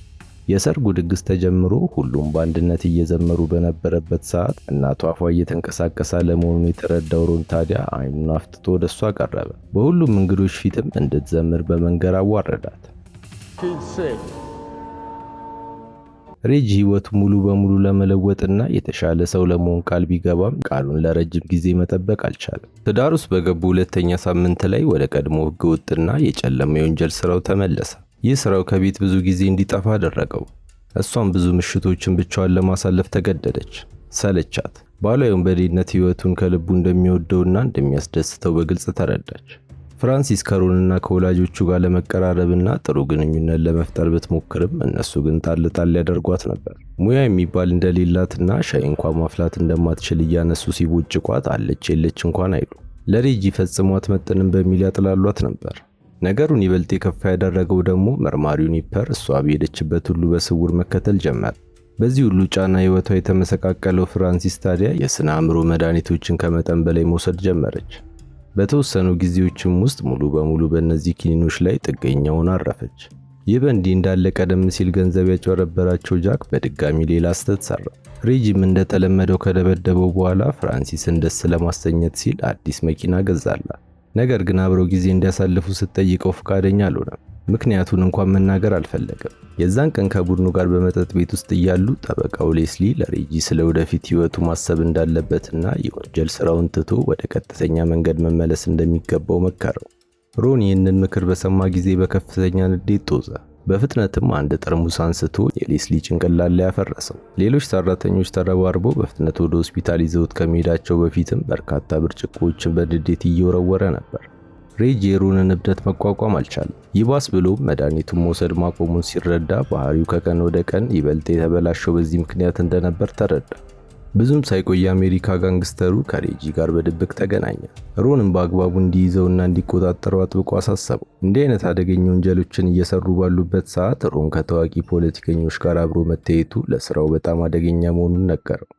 A: የሰርጉ ድግስ ተጀምሮ ሁሉም በአንድነት እየዘመሩ በነበረበት ሰዓት እናቷ አፏ እየተንቀሳቀሰ ለመሆኑን የተረዳው ሮን ታዲያ አይኑን አፍጥጦ ወደሷ ቀረበ። በሁሉም እንግዶች ፊትም እንድትዘምር በመንገር አዋረዳት። ሬጂ ህይወቱ ሙሉ በሙሉ ለመለወጥና የተሻለ ሰው ለመሆን ቃል ቢገባም ቃሉን ለረጅም ጊዜ መጠበቅ አልቻለም። ትዳር ውስጥ በገቡ ሁለተኛ ሳምንት ላይ ወደ ቀድሞ ህገወጥና የጨለማ የወንጀል ስራው ተመለሰ። ይህ ስራው ከቤት ብዙ ጊዜ እንዲጠፋ አደረገው። እሷም ብዙ ምሽቶችን ብቻዋን ለማሳለፍ ተገደደች። ሰለቻት። ባሏ የወንበዴነት ህይወቱን ከልቡ እንደሚወደውና እንደሚያስደስተው በግልጽ ተረዳች። ፍራንሲስ ከሮንና ከወላጆቹ ጋር ለመቀራረብና ጥሩ ግንኙነት ለመፍጠር ብትሞክርም እነሱ ግን ጣል ያደርጓት ነበር። ሙያ የሚባል እንደሌላትና ሻይ እንኳን ማፍላት እንደማትችል እያነሱ ሲቦጭቋት አለች የለች እንኳን አይሉ። ለሬጂ ፈጽሞ አትመጥንም በሚል ያጥላሏት ነበር። ነገሩን ይበልጥ የከፋ ያደረገው ደግሞ መርማሪው ኒፐር እሷ በሄደችበት ሁሉ በስውር መከተል ጀመረ። በዚህ ሁሉ ጫና ህይወቷ የተመሰቃቀለው ፍራንሲስ ታዲያ የስነ አእምሮ መድኃኒቶችን ከመጠን በላይ መውሰድ ጀመረች። በተወሰኑ ጊዜዎችም ውስጥ ሙሉ በሙሉ በእነዚህ ኪኒኖች ላይ ጥገኛውን አረፈች። ይህ በእንዲህ እንዳለ ቀደም ሲል ገንዘብ ያጭበረበራቸው ጃክ በድጋሚ ሌላ ስህተት ሰራ። ሬጂም እንደተለመደው ከደበደበው በኋላ ፍራንሲስን ደስ ለማሰኘት ሲል አዲስ መኪና ገዛላት። ነገር ግን አብረው ጊዜ እንዲያሳልፉ ስትጠይቀው ፈቃደኛ አልሆነም። ምክንያቱን እንኳን መናገር አልፈለገም። የዛን ቀን ከቡድኑ ጋር በመጠጥ ቤት ውስጥ እያሉ ጠበቃው ሌስሊ ለሬጂ ስለ ወደፊት ህይወቱ ማሰብ እንዳለበትና የወንጀል ስራውን ትቶ ወደ ቀጥተኛ መንገድ መመለስ እንደሚገባው መከረው። ሮን ይህንን ምክር በሰማ ጊዜ በከፍተኛ ንዴት ጦዘ። በፍጥነትም አንድ ጠርሙስ አንስቶ የሌስሊ ጭንቅላት ላይ ያፈረሰው። ሌሎች ሰራተኞች ተረባርበው በፍጥነት ወደ ሆስፒታል ይዘውት ከመሄዳቸው በፊትም በርካታ ብርጭቆዎችን በንዴት እየወረወረ ነበር። ሬጂ የሮንን እብደት መቋቋም አልቻለም። ይባስ ብሎም መድኃኒቱን መውሰድ ማቆሙን ሲረዳ ባህሪው ከቀን ወደ ቀን ይበልጥ የተበላሸው በዚህ ምክንያት እንደነበር ተረዳ። ብዙም ሳይቆይ የአሜሪካ ጋንግስተሩ ከሬጂ ጋር በድብቅ ተገናኘ። ሮንን በአግባቡ እንዲይዘውና እንዲቆጣጠረው አጥብቆ አሳሰበው። እንዲህ አይነት አደገኛ ወንጀሎችን እየሰሩ ባሉበት ሰዓት ሮን ከታዋቂ ፖለቲከኞች ጋር አብሮ መታየቱ ለስራው በጣም አደገኛ መሆኑን ነገረው።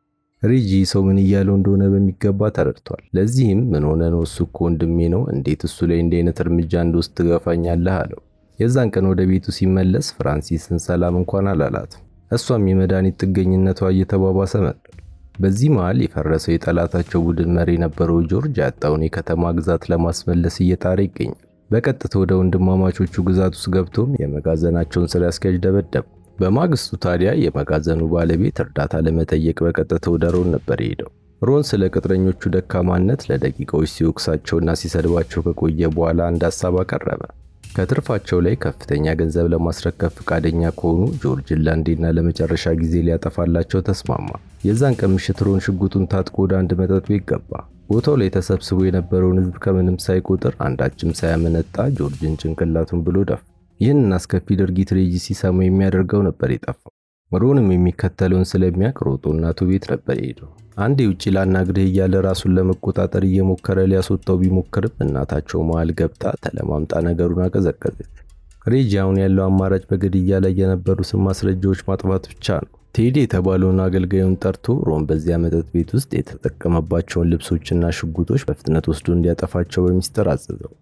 A: ሬጂ ሰው ምን እያለው እንደሆነ በሚገባ ተረድቷል። ለዚህም ምን ሆነ ነው እሱ እኮ ወንድሜ ነው፣ እንዴት እሱ ላይ እንዲህ አይነት እርምጃ እንደወስድ ትገፋኛለህ አለው። የዛን ቀን ወደ ቤቱ ሲመለስ ፍራንሲስን ሰላም እንኳን አላላትም። እሷም የመድኃኒት ጥገኝነቷ እየተባባሰ መጣ። በዚህ መሃል የፈረሰው የጠላታቸው ቡድን መሪ የነበረው ጆርጅ ያጣውን የከተማ ግዛት ለማስመለስ እየጣረ ይገኛል። በቀጥታ ወደ ወንድማማቾቹ ግዛት ውስጥ ገብቶም የመጋዘናቸውን ስራ አስኪያጅ ደበደቡ። በማግስቱ ታዲያ የመጋዘኑ ባለቤት እርዳታ ለመጠየቅ በቀጥታ ወደ ሮን ነበር የሄደው። ሮን ስለ ቅጥረኞቹ ደካማነት ለደቂቃዎች ሲወቅሳቸውና ሲሰድባቸው ከቆየ በኋላ አንድ ሐሳብ አቀረበ። ከትርፋቸው ላይ ከፍተኛ ገንዘብ ለማስረከብ ፈቃደኛ ከሆኑ ጆርጅን ለአንዴና ለመጨረሻ ጊዜ ሊያጠፋላቸው ተስማማ። የዛን ቀን ምሽት ሮን ሽጉጡን ታጥቆ ወደ አንድ መጠጥ ቤት ገባ። ቦታው ላይ ተሰብስቦ የነበረውን ሕዝብ ከምንም ሳይቆጥር አንዳችም ሳያመነታ ጆርጅን ጭንቅላቱን ብሎ ደፋ። ይህንን አስከፊ ድርጊት ሬጂ ሲሰማ የሚያደርገው ነበር የጠፋው። ሮንም የሚከተለውን ስለሚያውቅ ሮጦ እናቱ ቤት ነበር የሄደው። አንዴ ውጪ ላናግርህ እያለ ራሱን ለመቆጣጠር እየሞከረ ሊያስወጣው ቢሞክርም እናታቸው መሃል ገብታ ተለማምጣ ነገሩን አቀዘቀዘች። ሬጂ አሁን ያለው አማራጭ በግድያ ላይ የነበሩትን ማስረጃዎች ማጥፋት ብቻ ነው። ቴዲ የተባለውን አገልጋዩን ጠርቶ ሮን በዚያ መጠጥ ቤት ውስጥ የተጠቀመባቸውን ልብሶችና ሽጉጦች በፍጥነት ወስዶ እንዲያጠፋቸው በሚስጥር አዘዘው።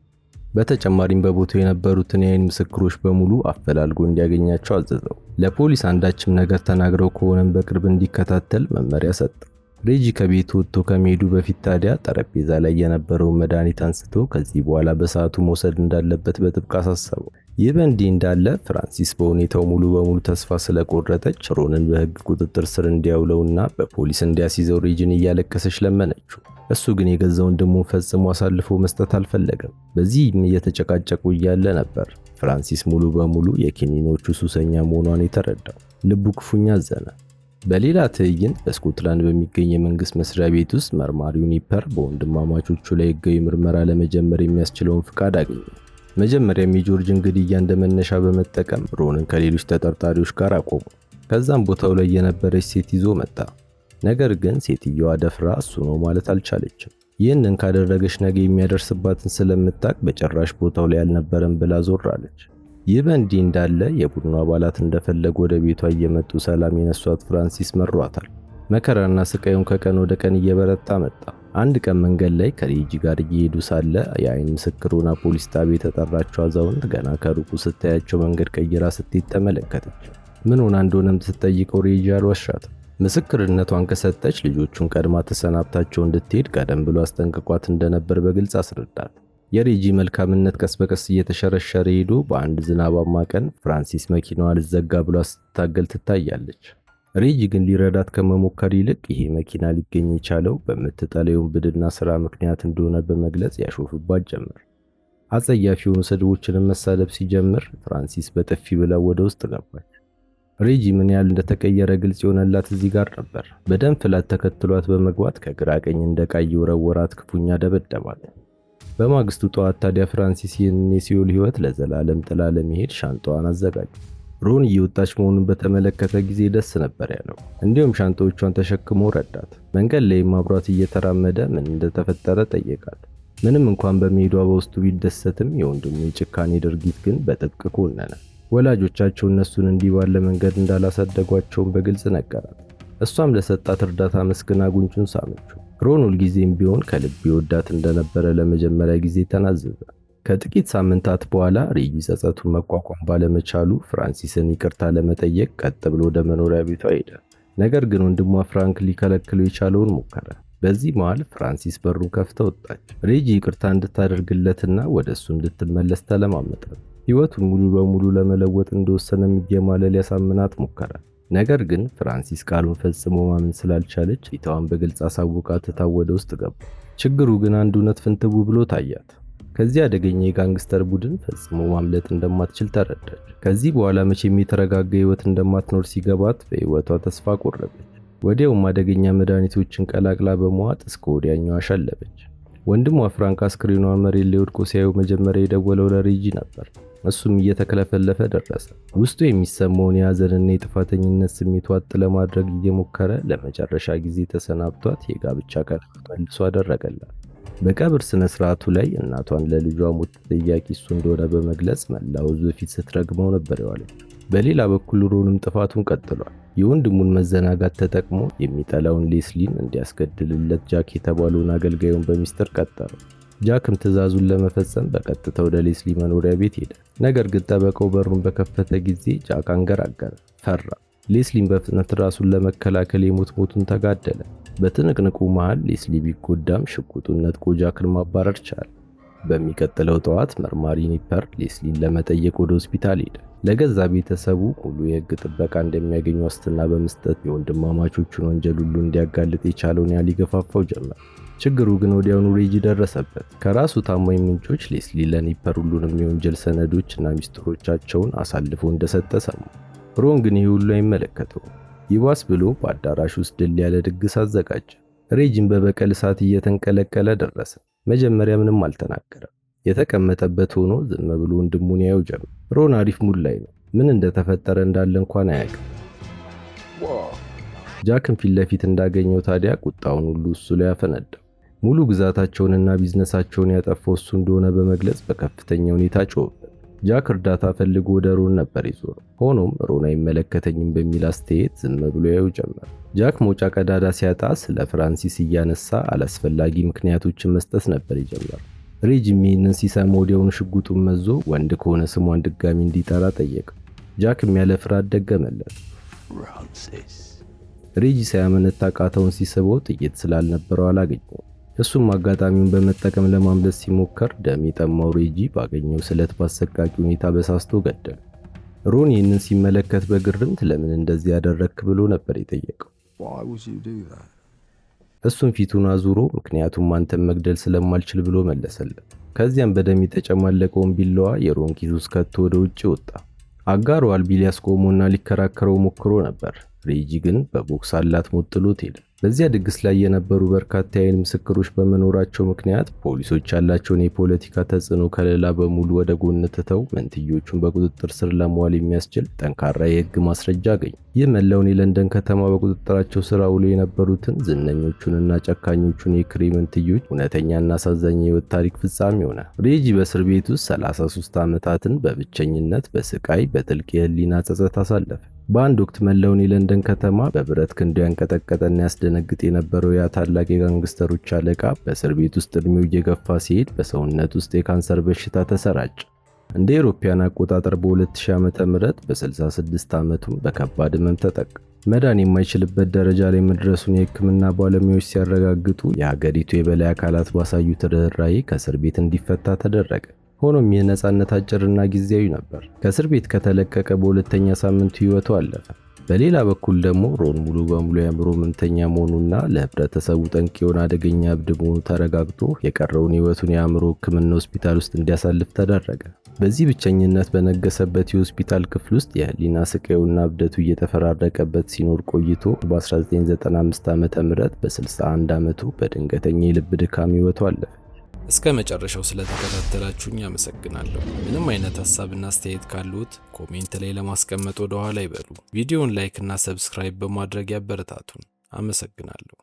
A: በተጨማሪም በቦታው የነበሩትን የአይን ምስክሮች በሙሉ አፈላልጎ እንዲያገኛቸው አዘዘው። ለፖሊስ አንዳችም ነገር ተናግረው ከሆነም በቅርብ እንዲከታተል መመሪያ ሰጠ። ሬጂ ከቤቱ ወጥቶ ከመሄዱ በፊት ታዲያ ጠረጴዛ ላይ የነበረውን መድኃኒት አንስቶ ከዚህ በኋላ በሰዓቱ መውሰድ እንዳለበት በጥብቅ አሳሰበው። ይህ በእንዲህ እንዳለ ፍራንሲስ በሁኔታው ሙሉ በሙሉ ተስፋ ስለቆረጠች ሮንን በሕግ ቁጥጥር ስር እንዲያውለውና በፖሊስ እንዲያስይዘው ሬጂን እያለቀሰች ለመነችው። እሱ ግን የገዛ ወንድሙን ፈጽሞ አሳልፎ መስጠት አልፈለገም። በዚህም እየተጨቃጨቁ እያለ ነበር ፍራንሲስ ሙሉ በሙሉ የኪኒኖቹ ሱሰኛ መሆኗን የተረዳው። ልቡ ክፉኛ አዘነ። በሌላ ትዕይንት በስኮትላንድ በሚገኝ የመንግስት መስሪያ ቤት ውስጥ መርማሪው ኒፐር በወንድማማቾቹ ላይ ሕጋዊ ምርመራ ለመጀመር የሚያስችለውን ፍቃድ አገኘ። መጀመሪያም የጆርጅን ግድያ እንደመነሻ በመጠቀም ሮንን ከሌሎች ተጠርጣሪዎች ጋር አቆሙ። ከዛም ቦታው ላይ የነበረች ሴት ይዞ መጣ። ነገር ግን ሴትየዋ ደፍራ እሱ ነው ማለት አልቻለችም። ይህንን ካደረገች ነገ የሚያደርስባትን ስለምታውቅ በጭራሽ ቦታው ላይ አልነበረም ብላ ዞራለች። ይህ በእንዲህ እንዳለ የቡድኑ አባላት እንደፈለጉ ወደ ቤቷ እየመጡ ሰላም የነሷት ፍራንሲስ መሯታል። መከራና ስቃዩን ከቀን ወደ ቀን እየበረታ መጣ። አንድ ቀን መንገድ ላይ ከሬጂ ጋር እየሄዱ ሳለ የአይን ምስክር ሆና ፖሊስ ጣቢያ የተጠራችው አዛውንት ገና ከሩቁ ስታያቸው መንገድ ቀይራ ስትሄድ ተመለከተች። ምን ሆና እንደሆነም ስትጠይቀው ሬጂ አልዋሻትም። ምስክርነቷን ከሰጠች ልጆቹን ቀድማ ተሰናብታቸው እንድትሄድ ቀደም ብሎ አስጠንቅቋት እንደነበር በግልጽ አስረዳት። የሬጂ መልካምነት ቀስ በቀስ እየተሸረሸረ ሄዶ በአንድ ዝናባማ ቀን ፍራንሲስ መኪናዋ ልዘጋ ብሎ ስትታገል ትታያለች። ሬጂ ግን ሊረዳት ከመሞከር ይልቅ ይሄ መኪና ሊገኝ የቻለው በምትጠለው ውንብድና ስራ ምክንያት እንደሆነ በመግለጽ ያሾፍባት ጀመር። አጸያፊ የሆኑ ስድቦችንም መሳደብ ሲጀምር ፍራንሲስ በጥፊ ብላ ወደ ውስጥ ገባች። ሬጂ ምን ያህል እንደተቀየረ ግልጽ የሆነላት እዚህ ጋር ነበር። በደም ፍላት ተከትሏት በመግባት ከግራ ቀኝ እንደ ቃይ ወረወራት፣ ክፉኛ ደበደባት። በማግስቱ ጠዋት ታዲያ ፍራንሲስ ይህንን የሲኦል ሕይወት ለዘላለም ጥላ ለመሄድ ሻንጣዋን አዘጋጀ። ሮን እየወጣች መሆኑን በተመለከተ ጊዜ ደስ ነበር ያለው። እንዲሁም ሻንጣዎቿን ተሸክሞ ረዳት። መንገድ ላይም አብሯት እየተራመደ ምን እንደተፈጠረ ጠየቃት። ምንም እንኳን በመሄዷ በውስጡ ቢደሰትም የወንድሙ የጭካኔ ድርጊት ግን በጥብቅ ኮነነ። ወላጆቻቸው እነሱን እንዲህ ባለ መንገድ እንዳላሳደጓቸውን በግልጽ ነገራት። እሷም ለሰጣት እርዳታ መስግና ጉንጩን ሳመችው። ሮን ሁልጊዜም ቢሆን ከልብ ይወዳት እንደነበረ ለመጀመሪያ ጊዜ ተናዘዘ። ከጥቂት ሳምንታት በኋላ ሬጂ ጸጸቱን መቋቋም ባለመቻሉ ፍራንሲስን ይቅርታ ለመጠየቅ ቀጥ ብሎ ወደ መኖሪያ ቤቷ ሄደ። ነገር ግን ወንድሟ ፍራንክ ሊከለክለው የቻለውን ሞከረ። በዚህ መሃል ፍራንሲስ በሩን ከፍታ ወጣች። ሬጂ ይቅርታ እንድታደርግለትና ወደ እሱ እንድትመለስ ተለማመጣት። ሕይወቱን ሙሉ በሙሉ ለመለወጥ እንደወሰነም እየማለ ሊያሳምናት ሞከረ። ነገር ግን ፍራንሲስ ቃሉን ፈጽሞ ማመን ስላልቻለች ፊቷን በግልጽ አሳውቃ ትታው ወደ ውስጥ ገባ። ችግሩ ግን አንድ እውነት ፍንትው ብሎ ታያት። ከዚህ አደገኛ የጋንግስተር ቡድን ፈጽሞ ማምለጥ እንደማትችል ተረዳች። ከዚህ በኋላ መቼም የተረጋጋ ሕይወት እንደማትኖር ሲገባት በሕይወቷ ተስፋ ቆረጠች። ወዲያውም አደገኛ መድኃኒቶችን ቀላቅላ በመዋጥ እስከ ወዲያኛው አሸለበች። ወንድሟ ፍራንክ አስክሬኗን መሬት ላይ ወድቆ ሲያዩ መጀመሪያ የደወለው ለሬጂ ነበር። እሱም እየተከለፈለፈ ደረሰ። ውስጡ የሚሰማውን የሐዘንና የጥፋተኝነት ስሜት ዋጥ ለማድረግ እየሞከረ ለመጨረሻ ጊዜ ተሰናብቷት የጋብቻ ቀለበት መልሶ አደረገላት። በቀብር ስነ ስርዓቱ ላይ እናቷን ለልጇ ሞት ተጠያቂ እሱ እንደሆነ በመግለጽ መላው ሕዝብ ፊት ስትረግመው ነበር የዋለችው። በሌላ በኩል ሮንም ጥፋቱን ቀጥሏል። የወንድሙን መዘናጋት ተጠቅሞ የሚጠላውን ሌስሊን እንዲያስገድልለት ጃክ የተባለውን አገልጋዩን በሚስጥር ቀጠረው። ጃክም ትዕዛዙን ለመፈጸም በቀጥታ ወደ ሌስሊ መኖሪያ ቤት ሄደ። ነገር ግን ጠበቃው በሩን በከፈተ ጊዜ ጃክ አንገራገረ፣ ፈራ። ሌስሊን በፍጥነት ራሱን ለመከላከል የሞቱን ተጋደለ። በትንቅንቁ መሃል ሌስሊ ቢጎዳም ሽጉጡን ነጥቆ ጃክን ማባረር ቻለ። በሚቀጥለው ጠዋት መርማሪ ኒፐር ሌስሊን ለመጠየቅ ወደ ሆስፒታል ሄደ። ለገዛ ቤተሰቡ ሙሉ የሕግ ጥበቃ እንደሚያገኙ ዋስትና በመስጠት የወንድማማቾቹን ወንጀል ሁሉ እንዲያጋልጥ የቻለውን ያህል ይገፋፋው ጀመር። ችግሩ ግን ወዲያውኑ ሬጂ ደረሰበት። ከራሱ ታማኝ ምንጮች ሌስሊ ለኒፐር ሁሉንም የወንጀል ሰነዶች እና ሚስጥሮቻቸውን አሳልፎ እንደሰጠ ሰሙ። ሮን ግን ይህ ሁሉ አይመለከተውም። ይባስ ብሎ በአዳራሽ ውስጥ ድል ያለ ድግስ አዘጋጀ። ሬጂን በበቀል እሳት እየተንቀለቀለ ደረሰ። መጀመሪያ ምንም አልተናገረም። የተቀመጠበት ሆኖ ዝም ብሎ ወንድሙን ያየው ጀመር። ሮን አሪፍ ሙድ ላይ ነው። ምን እንደተፈጠረ እንዳለ እንኳን አያውቅም። ጃክን ፊት ለፊት እንዳገኘው ታዲያ ቁጣውን ሁሉ እሱ ላይ ያፈነዳው። ሙሉ ግዛታቸውንና ቢዝነሳቸውን ያጠፋው እሱ እንደሆነ በመግለጽ በከፍተኛ ሁኔታ ጮኸበት። ጃክ እርዳታ ፈልጎ ወደ ሮን ነበር ይዞረው። ሆኖም ሮን አይመለከተኝም በሚል አስተያየት ዝም ብሎ ያየው ጀመር። ጃክ መውጫ ቀዳዳ ሲያጣ ስለ ፍራንሲስ እያነሳ አላስፈላጊ ምክንያቶችን መስጠት ነበር የጀመረው። ሬጂም ይህንን ሲሰማ ወዲያውኑ ሽጉጡን መዞ ወንድ ከሆነ ስሟን ድጋሚ እንዲጠራ ጠየቀው። ጃክም ያለ ፍርሃት ደገመለት። ሬጂ ሳያመነታ ቃታውን ሲስበው ጥይት ስላልነበረው አላገኘውም። እሱም አጋጣሚውን በመጠቀም ለማምለጥ ሲሞከር ደም የጠማው ሬጂ ባገኘው ስለት በአሰቃቂ ሁኔታ በሳስቶ ገደለ። ሮን ይህንን ሲመለከት በግርምት ለምን እንደዚህ ያደረግክ ብሎ ነበር የጠየቀው። እሱም ፊቱን አዙሮ ምክንያቱም አንተን መግደል ስለማልችል ብሎ መለሰለት። ከዚያም በደም የተጨማለቀውን ቢላዋ የሮን ኪስ ውስጥ ከቶ ወደ ውጭ ወጣ። አጋሩ አልቢ ሊያስቆመውና ሊከራከረው ሞክሮ ነበር። ሬጂ ግን በቦክስ አላት ሞት ጥሎት ሄደ። በዚያ ድግስ ላይ የነበሩ በርካታ የዓይን ምስክሮች በመኖራቸው ምክንያት ፖሊሶች ያላቸውን የፖለቲካ ተጽዕኖ ከለላ በሙሉ ወደ ጎን ትተው መንትዮቹን በቁጥጥር ስር ለመዋል የሚያስችል ጠንካራ የሕግ ማስረጃ አገኙ። ይህ መላውን የለንደን ከተማ በቁጥጥራቸው ስር ውሎ የነበሩትን ዝነኞቹንና ጨካኞቹን የክሬ መንትዮች እውነተኛና አሳዛኝ የህይወት ታሪክ ፍጻሜ ሆነ። ሬጂ በእስር ቤት ውስጥ 33 ዓመታትን በብቸኝነት በስቃይ በጥልቅ የህሊና ጸጸት አሳለፈ። በአንድ ወቅት መላውን የለንደን ከተማ በብረት ክንዱ ያንቀጠቀጠና ያስደነግጥ የነበረው ያ ታላቅ የጋንግስተሮች አለቃ በእስር ቤት ውስጥ እድሜው እየገፋ ሲሄድ በሰውነት ውስጥ የካንሰር በሽታ ተሰራጨ። እንደ አውሮፓውያን አቆጣጠር በ2000 ዓመተ ምህረት በ66 ዓመቱም በከባድ ህመም ተጠቃ። መዳን የማይችልበት ደረጃ ላይ መድረሱን የህክምና ባለሙያዎች ሲያረጋግጡ የሀገሪቱ የበላይ አካላት ባሳዩት ርህራሄ ከእስር ቤት እንዲፈታ ተደረገ። ሆኖም ይህ ነፃነት አጭርና ጊዜያዊ ነበር። ከእስር ቤት ከተለቀቀ በሁለተኛ ሳምንቱ ህይወቱ አለፈ። በሌላ በኩል ደግሞ ሮን ሙሉ በሙሉ የአእምሮ ህመምተኛ መሆኑና ለህብረተሰቡ ጠንቅ የሆነ አደገኛ እብድ መሆኑ ተረጋግጦ የቀረውን ህይወቱን የአእምሮ ህክምና ሆስፒታል ውስጥ እንዲያሳልፍ ተደረገ። በዚህ ብቸኝነት በነገሰበት የሆስፒታል ክፍል ውስጥ የህሊና ስቃዩና እብደቱ እየተፈራረቀበት ሲኖር ቆይቶ በ1995 ዓ.ም በ61 ዓመቱ በድንገተኛ የልብ ድካም ህይወቱ አለፈ።
B: እስከ መጨረሻው ስለተከታተላችሁኝ አመሰግናለሁ። ምንም አይነት ሐሳብና አስተያየት ካሉት ኮሜንት ላይ ለማስቀመጥ ወደ ኋላ ይበሉ። ቪዲዮውን ላይክ እና ሰብስክራይብ በማድረግ ያበረታቱን። አመሰግናለሁ።